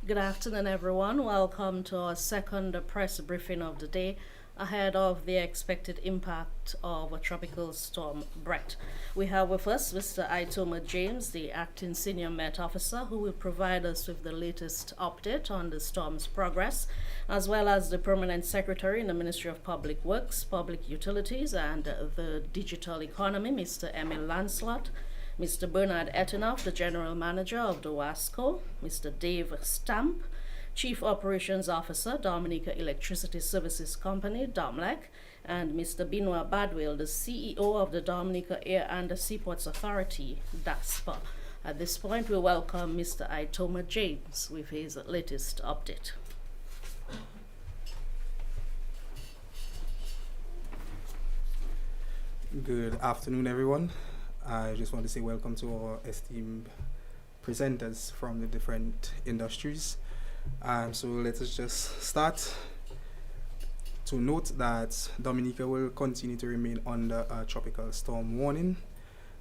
Good afternoon, everyone. Welcome to our second press briefing of the day ahead of the expected impact of a tropical storm Bret. We have with us Mr. Itoma James, the acting senior Met officer, who will provide us with the latest update on the storm's progress, as well as the permanent secretary in the Ministry of Public Works, Public Utilities, and the Digital Economy, Mr. Emil Lancelot. Mr. Bernard Etinoff, the General Manager of the WASCO, Mr. Dave Stamp, Chief Operations Officer, Dominica Electricity Services Company, DOMLEC, and Mr. Benoit Badwell, the CEO of the Dominica Air and Seaports Authority, DASPA. At this point, we welcome Mr. Itoma James with his latest update. Good afternoon, everyone. I just want to say welcome to our esteemed presenters from the different industries. So let us just start. To note that Dominica will continue to remain under a tropical storm warning,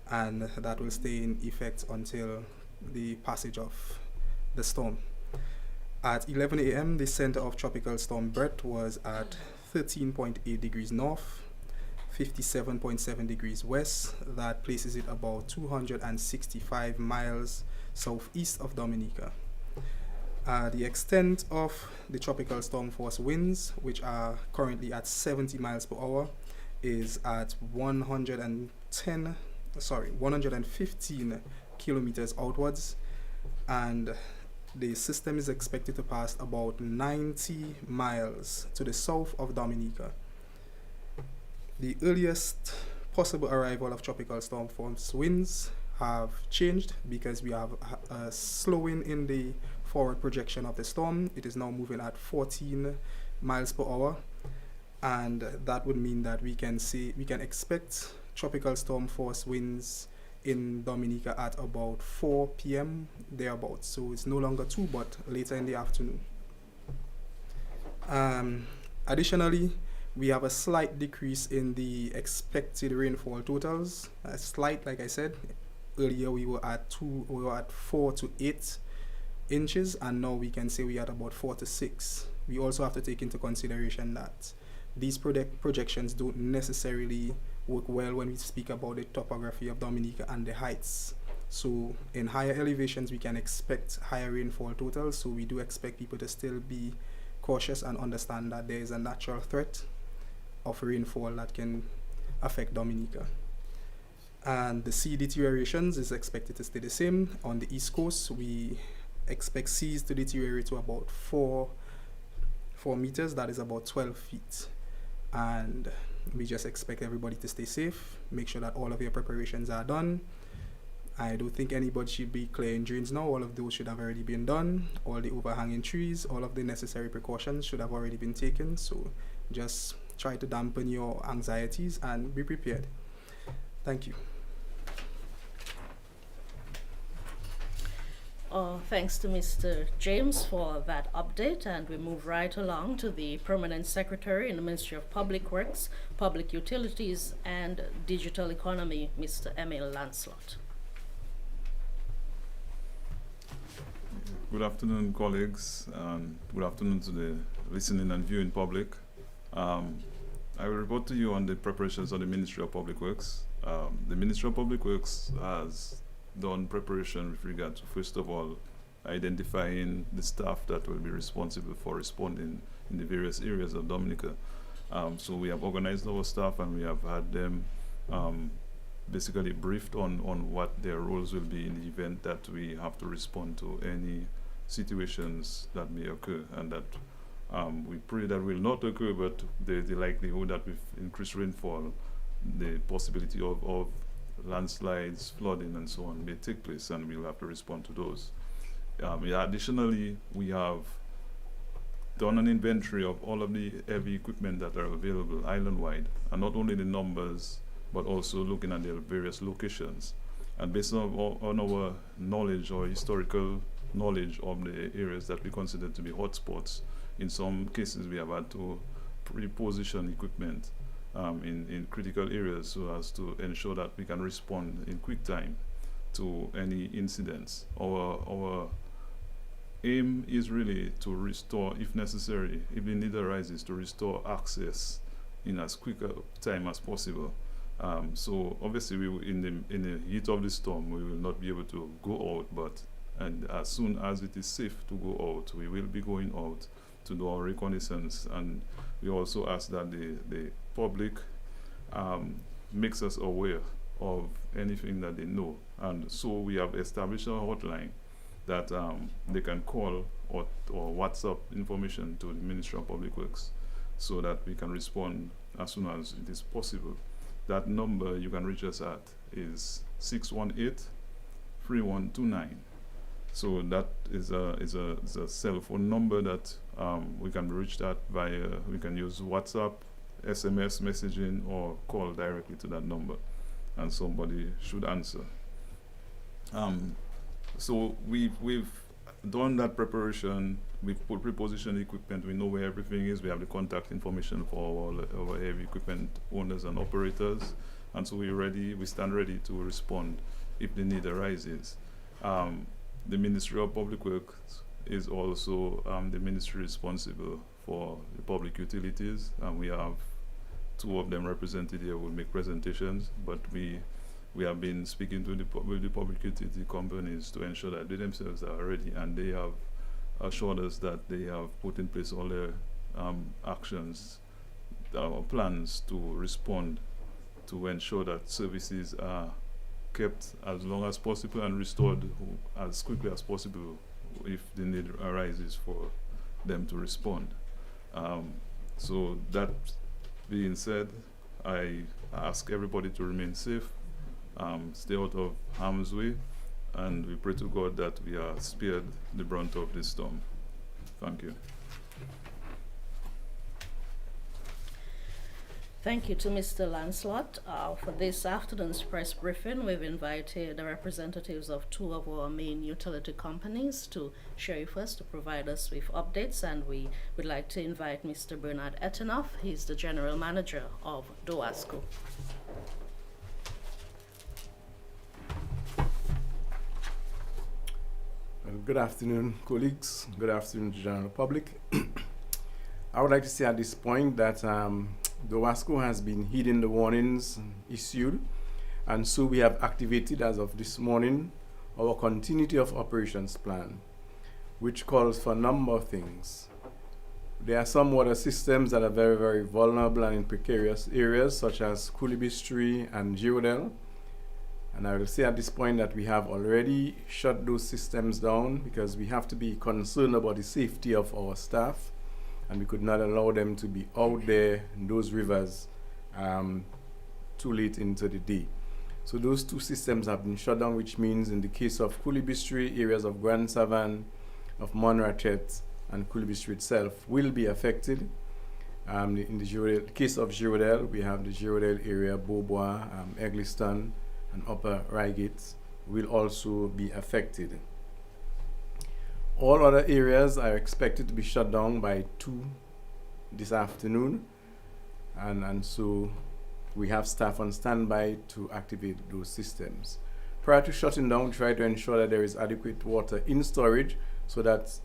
and that will stay in effect until the passage of the storm. At 11 a.m., the center of Tropical Storm Bret was at 13.8 degrees north, 57.7 degrees west. That places it about 265 miles southeast of Dominica. The extent of the tropical storm force winds, which are currently at 70 miles per hour, is at 115 kilometers outwards, and the system is expected to pass about 90 miles to the south of Dominica. The earliest possible arrival of tropical storm force winds have changed because we have a slowing in the forward projection of the storm. It is now moving at 14 miles per hour, and that would mean that we can expect tropical storm force winds in Dominica at about 4 p.m. thereabouts. So it's no longer 2, but later in the afternoon. Additionally, we have a slight decrease in the expected rainfall totals. A slight, like I said earlier, we were at 4 to 8 inches, and now we can say we are at about 4 to 6. We also have to take into consideration that these projections don't necessarily work well when we speak about the topography of Dominica and the heights. So in higher elevations, we can expect higher rainfall totals. So we do expect people to still be cautious and understand that there is a natural threat of rainfall that can affect Dominica. And the sea deteriorations is expected to stay the same. On the east coast, we expect seas to deteriorate to about 4 meters, that is about 12 feet. And we just expect everybody to stay safe, make sure that all of your preparations are done. I don't think anybody should be clearing drains now. All of those should have already been done. All the overhanging trees, all of the necessary precautions should have already been taken. So just try to dampen your anxieties and be prepared. Thank you. Thanks to Mr. James for that update, and we move right along to the Permanent Secretary in the Ministry of Public Works, Public Utilities, and Digital Economy, Mr. Emil Lancelot. Good afternoon, colleagues, and good afternoon to the listening and viewing public. I will report to you on the preparations of the Ministry of Public Works. The Ministry of Public Works has done preparation with regard to, first of all, identifying the staff that will be responsible for responding in the various areas of Dominica. So we have organized our staff, and we have had them basically briefed on what their roles will be in the event that we have to respond to any situations that may occur, and that we pray that will not occur, but the likelihood that with increased rainfall, the possibility of landslides, flooding, and so on may take place, and we'll have to respond to those. Additionally, we have done an inventory of all of the heavy equipment that are available island-wide, and not only the numbers, but also looking at their various locations. And based on our knowledge or historical knowledge of the areas that we consider to be hotspots, in some cases we have had to reposition equipment in critical areas so as to ensure that we can respond in quick time to any incidents. Our aim is really to restore, if necessary, if the need arises, to restore access in as quick a time as possible. So obviously, in the heat of the storm, we will not be able to go out, but and as soon as it is safe to go out, we will be going out to do our reconnaissance. And we also ask that the public makes us aware of anything that they know. And so we have established a hotline that they can call or WhatsApp information to the Ministry of Public Works so that we can respond as soon as it is possible. That number you can reach us at is 618-3129. So that is a cell phone number that we can be reached at via, we can use WhatsApp, SMS messaging, or call directly to that number, and somebody should answer. So we've done that preparation. We've put prepositioned equipment. We know where everything is. We have the contact information for our heavy equipment owners and operators, and so we stand ready to respond if the need arises. The Ministry of Public Works is also the ministry responsible for the public utilities, and we have two of them represented here who will make presentations, but we have been speaking to with the public utility companies to ensure that they themselves are ready, and they have assured us that they have put in place all their actions, plans to respond to ensure that services are kept as long as possible and restored as quickly as possible if the need arises for them to respond. So that being said, I ask everybody to remain safe, stay out of harm's way, and we pray to God that we are spared the brunt of this storm. Thank you. Thank you to Mr. Lancelot. For this afternoon's press briefing, we've invited the representatives of two of our main utility companies to share with us, to provide us with updates, and we would like to invite Mr. Bernard Etenoff. He's the General Manager of DOASCO. Well, good afternoon, colleagues. Good afternoon, general public. I would like to say at this point that DOASCO has been heeding the warnings issued, and so we have activated as of this morning our continuity of operations plan, which calls for a number of things. There are some water systems that are very, very vulnerable and in precarious areas, such as Coolibistry and Girodel. And I will say at this point that we have already shut those systems down because we have to be concerned about the safety of our staff, and we could not allow them to be out there in those rivers too late into the day. So those two systems have been shut down, which means in the case of Coolibistry, areas of Grand Savan, of Monrachet, and Coolibistry itself will be affected. In the case of Girodel, we have the Girodel area, Beaubois, Egliston, and Upper Reigate will also be affected. All other areas are expected to be shut down by 2 this afternoon, and so we have staff on standby to activate those systems. Prior to shutting down, we try to ensure that there is adequate water in storage so that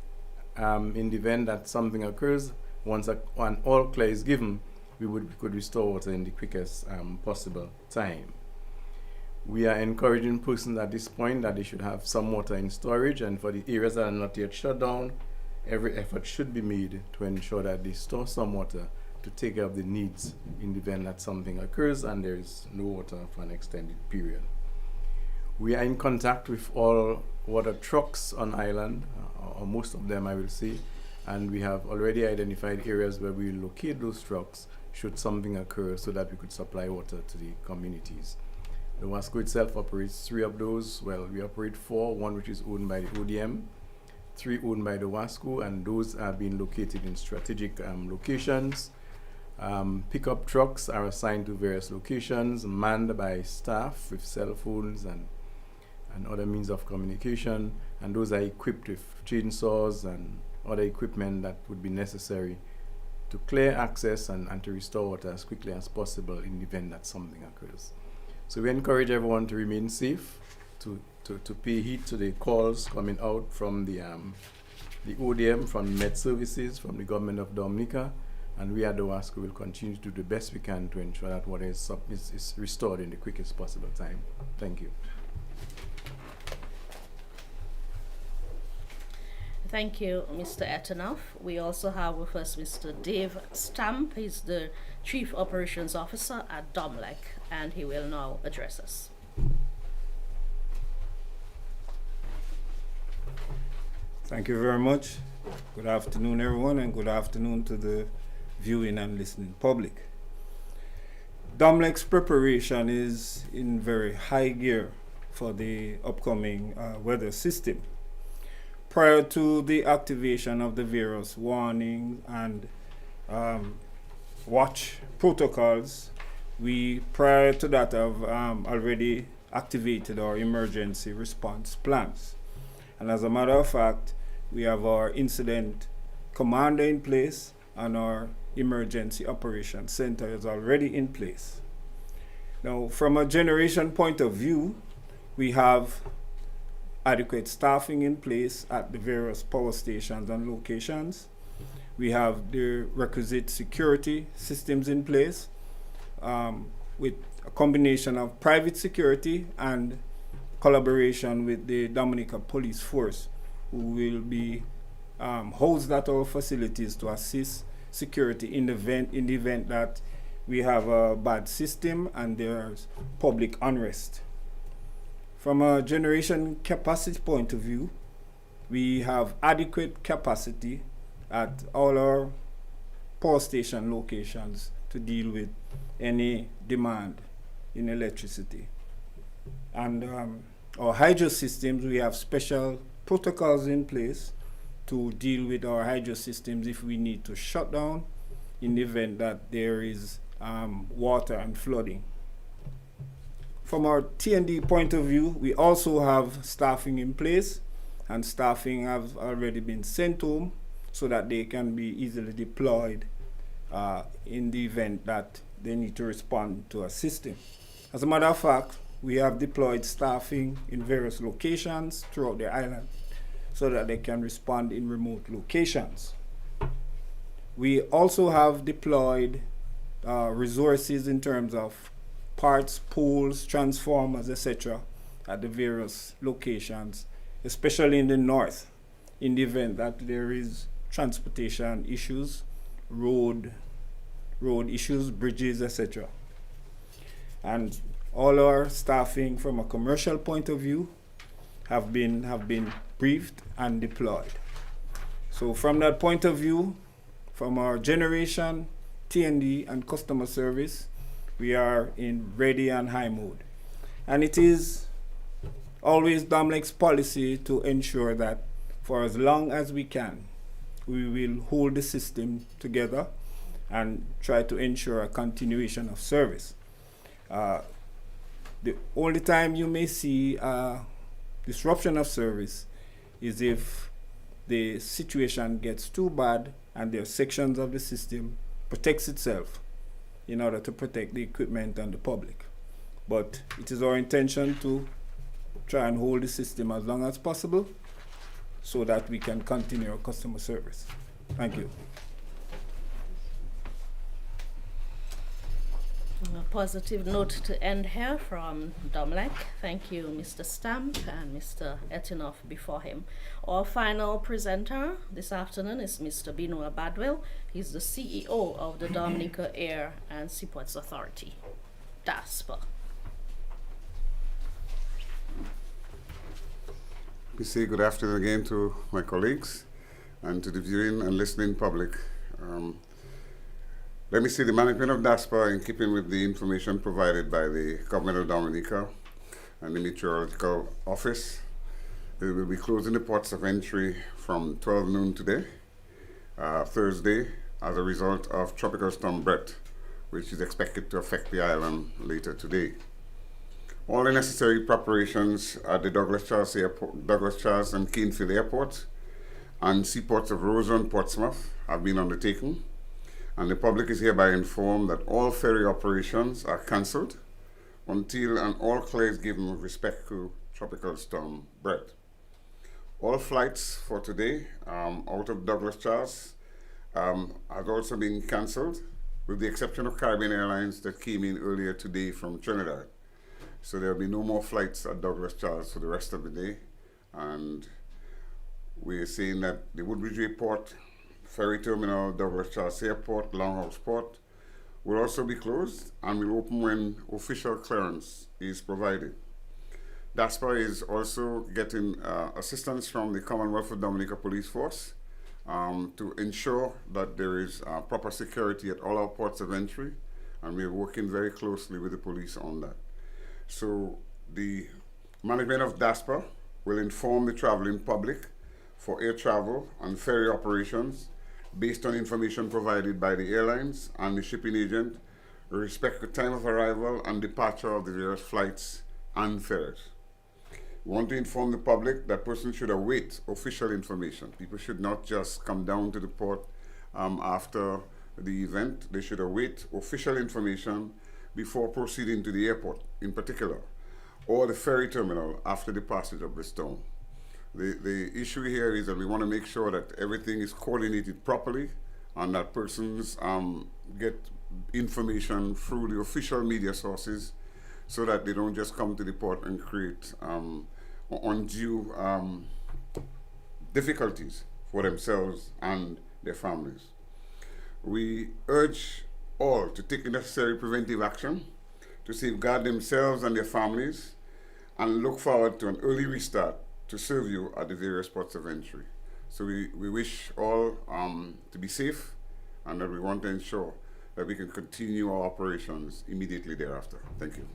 in the event that something occurs, once an all clear is given, we could restore water in the quickest possible time. We are encouraging persons at this point that they should have some water in storage, and for the areas that are not yet shut down, every effort should be made to ensure that they store some water to take care of the needs in the event that something occurs and there is no water for an extended period. We are in contact with all water trucks on island, or most of them I will say, and we have already identified areas where we will locate those trucks should something occur so that we could supply water to the communities. The DOASCO itself operates 3 of those. Well, we operate 4, one which is owned by the ODM, 3 owned by the DOASCO, and those are being located in strategic locations. Pickup trucks are assigned to various locations, manned by staff with cell phones and other means of communication, and those are equipped with chainsaws and other equipment that would be necessary to clear access and to restore water as quickly as possible in the event that something occurs. So we encourage everyone to remain safe, to pay heed to the calls coming out from the the ODM, from Met Services, from the government of Dominica, and we at the WASCO will continue to do the best we can to ensure that water is restored in the quickest possible time. Thank you. Thank you, Mr. Etanoff. We also have with us Mr. Dave Stamp. He's the Chief Operations Officer at DOMLEC, and he will now address us. Thank you very much. Good afternoon, everyone, and good afternoon to the viewing and listening public. DOMLEC's preparation is in very high gear for the upcoming weather system. Prior to the activation of the various warning and watch protocols, we prior to that have already activated our emergency response plans. And as a matter of fact, we have our incident commander in place and our emergency operations center is already in place. Now, from a generation point of view, we have adequate staffing in place at the various power stations and locations. We have the requisite security systems in place with a combination of private security and collaboration with the Dominica Police Force, who will be housed at our facilities to assist security in the event that we have a bad system and there's public unrest. From a generation capacity point of view, we have adequate capacity at all our power station locations to deal with any demand in electricity. And our hydro systems, we have special protocols in place to deal with our hydro systems if we need to shut down in the event that there is water and flooding. From our T&D point of view, we also have staffing in place, and staffing have already been sent home so that they can be easily deployed in the event that they need to respond to a system. As a matter of fact, we have deployed staffing in various locations throughout the island so that they can respond in remote locations. We also have deployed resources in terms of parts, poles, transformers, etc. at the various locations, especially in the north, in the event that there is transportation issues, road issues, bridges, etc. And all our staffing from a commercial point of view have been briefed and deployed. So from that point of view, from our generation, T&D, and customer service, we are in ready and high mode. And it is always DOMLEC's policy to ensure that for as long as we can, we will hold the system together and try to ensure a continuation of service. The only time you may see disruption of service is if the situation gets too bad and there are sections of the system protects itself in order to protect the equipment and the public. But it is our intention to try and hold the system as long as possible so that we can continue our customer service. Thank you. A positive note to end here from DOMLEC. Thank you, Mr. Stamp and Mr. Etanoff before him. Our final presenter this afternoon is Mr. Benoit Badwell. He's the CEO of the Dominica Air and Seaports Authority, DASPA. We say good afternoon again to my colleagues and to the viewing and listening public. Let me say the management of DASPA, in keeping with the information provided by the Government of Dominica and the Meteorological Office, they will be closing the ports of entry from 12 noon today, Thursday, as a result of Tropical Storm Bret, which is expected to affect the island later today. All the necessary preparations at the Douglas Charles and Canefield airports and seaports of Roseau and Portsmouth have been undertaken, and the public is hereby informed that all ferry operations are cancelled until an all clear is given with respect to Tropical Storm Bret. All flights for today out of Douglas Charles have also been cancelled, with the exception of Caribbean Airlines that came in earlier today from Trinidad. So there will be no more flights at Douglas Charles for the rest of the day. And we're saying that the Woodbridge Airport, Ferry Terminal, Douglas Charles Airport, Longhouse Port will also be closed and will open when official clearance is provided. DASPA is also getting assistance from the Commonwealth of Dominica Police Force to ensure that there is proper security at all our ports of entry, and we're working very closely with the police on that. So the management of DASPA will inform the traveling public for air travel and ferry operations based on information provided by the airlines and the shipping agent with respect to time of arrival and departure of the various flights and ferries. We want to inform the public that persons should await official information. People should not just come down to the port after the event. They should await official information before proceeding to the airport in particular, or the ferry terminal after the passage of the storm. The issue here is that we want to make sure that everything is coordinated properly and that persons get information through the official media sources so that they don't just come to the port and create undue difficulties for themselves and their families. We urge all to take the necessary preventive action to safeguard themselves and their families and look forward to an early restart to serve you at the various ports of entry. So we wish all to be safe, and that we want to ensure that we can continue our operations immediately thereafter. Thank you.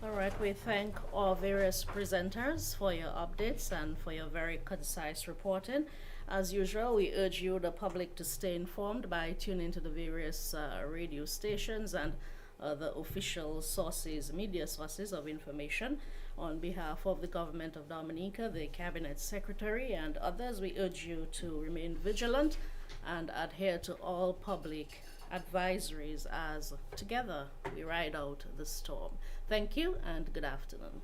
All right, we thank our various presenters for your updates and for your very concise reporting. As usual, we urge you, the public, to stay informed by tuning to the various radio stations and the official sources, media sources of information. On behalf of the Government of Dominica, the Cabinet Secretary, and others, we urge you to remain vigilant and adhere to all public advisories as together we ride out the storm. Thank you and good afternoon.